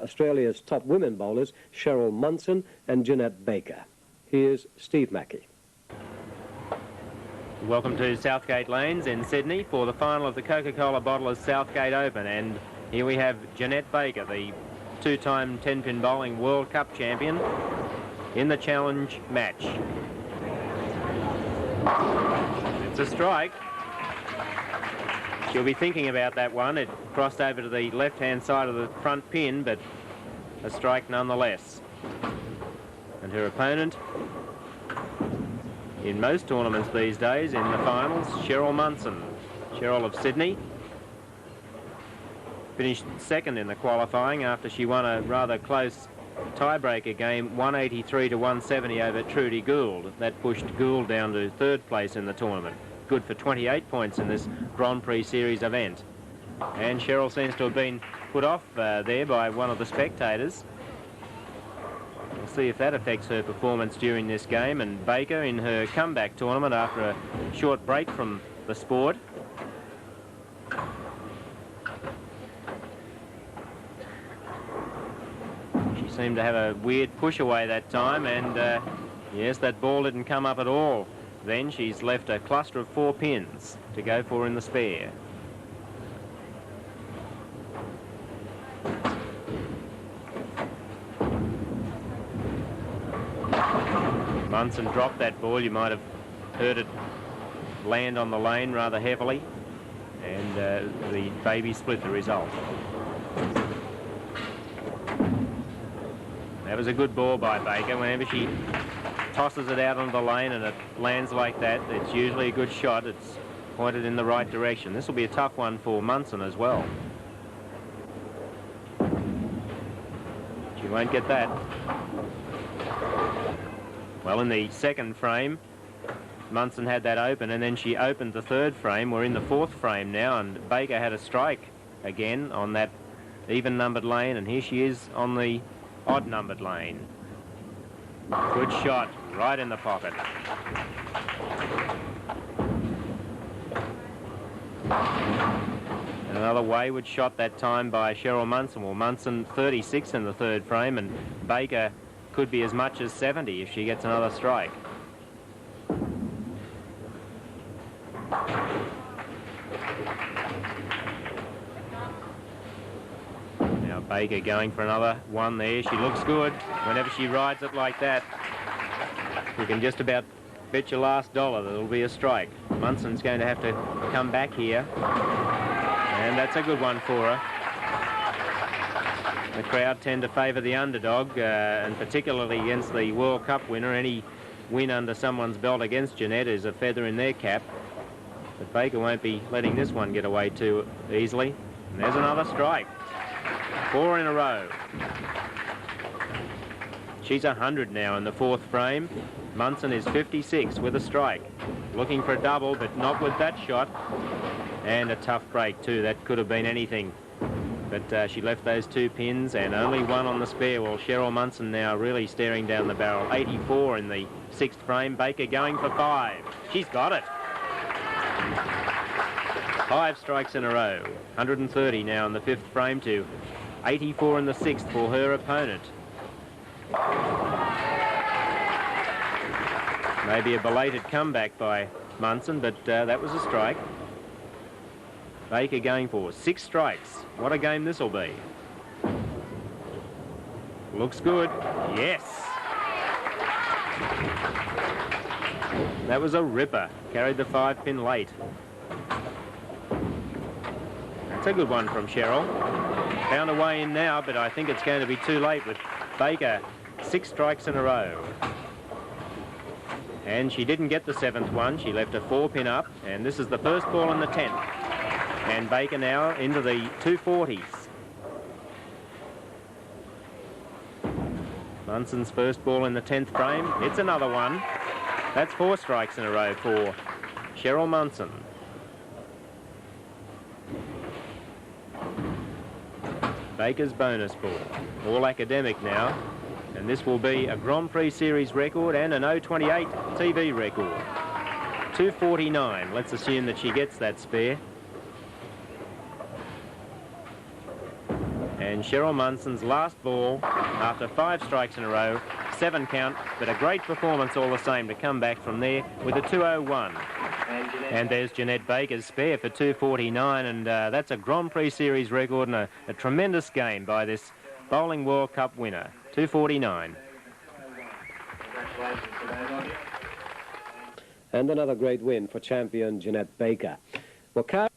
Australia's top women bowlers, Cheryl Munson and Jeanette Baker. Here's Steve Mackey. Welcome to Southgate Lanes in Sydney for the final of the Coca-Cola Bottlers Southgate Open. And here we have Jeanette Baker, the two-time 10-pin bowling World Cup champion, in the challenge match. It's a strike. She'll be thinking about that one. It crossed over to the left-hand side of the front pin, but a strike nonetheless. And her opponent, in most tournaments these days, in the finals, Cheryl Munson. Cheryl of Sydney finished second in the qualifying after she won a rather close tiebreaker game, 183 to 170 over Trudy Gould. That pushed Gould down to third place in the tournament. Good for 28 points in this Grand Prix Series event. And Cheryl seems to have been put off there by one of the spectators. We'll see if that affects her performance during this game. And Baker, in her comeback tournament after a short break from the sport, she seemed to have a weird push away that time, and yes, that ball didn't come up at all. Then she's left a cluster of 4 pins to go for in the spare. Munson dropped that ball. You might have heard it land on the lane rather heavily, and the baby split the result. That was a good ball by Baker. Whenever she tosses it out onto the lane and it lands like that, it's usually a good shot. It's pointed in the right direction. This will be a tough one for Munson as well. She won't get that. Well, in the second frame, Munson had that open, and then she opened the third frame. We're in the fourth frame now, and Baker had a strike again on that even-numbered lane, and here she is on the odd-numbered lane. Good shot, right in the pocket. And another wayward shot that time by Cheryl Munson. Well, Munson 36 in the third frame, and Baker could be as much as 70 if she gets another strike. Now Baker going for another one there. She looks good whenever she rides it like that. You can just about bet your last dollar that it'll be a strike. Munson's going to have to come back here, and that's a good one for her. The crowd tend to favour the underdog, and particularly against the World Cup winner. Any win under someone's belt against Jeanette is a feather in their cap. But Baker won't be letting this one get away too easily. And there's another strike. 4 in a row. She's 100 now in the fourth frame. Munson is 56 with a strike. Looking for a double, but not with that shot. And a tough break too. That could have been anything. But she left those 2 pins and only 1 on the spare. Well, Cheryl Munson now really staring down the barrel. 84 in the 6th frame. Baker going for 5. She's got it. 5 strikes in a row. 130 now in the 5th frame to 84 in the 6th for her opponent. Maybe a belated comeback by Munson, but that was a strike. Baker going for 6 strikes. What a game this will be. Looks good. Yes. That was a ripper. Carried the 5-pin late. That's a good one from Cheryl. Found a way in now, but I think it's going to be too late with Baker 6 strikes in a row. And she didn't get the 7th one. She left a 4-pin up, and this is the first ball in the 10th. And Baker now into the 240s. Munson's first ball in the 10th frame. It's another one. That's 4 strikes in a row for Cheryl Munson. Baker's bonus ball. All academic now. And this will be a Grand Prix Series record and an 028 TV record. 249. Let's assume that she gets that spare. And and Cheryl Munson's last ball after 5 strikes in a row, 7 count, but a great performance all the same to come back from there with a 201. And there's Jeanette Baker's spare for 249, and that's a Grand Prix Series record and a tremendous game by this Bowling World Cup winner, 249. And another great win for champion Jeanette Baker. Well,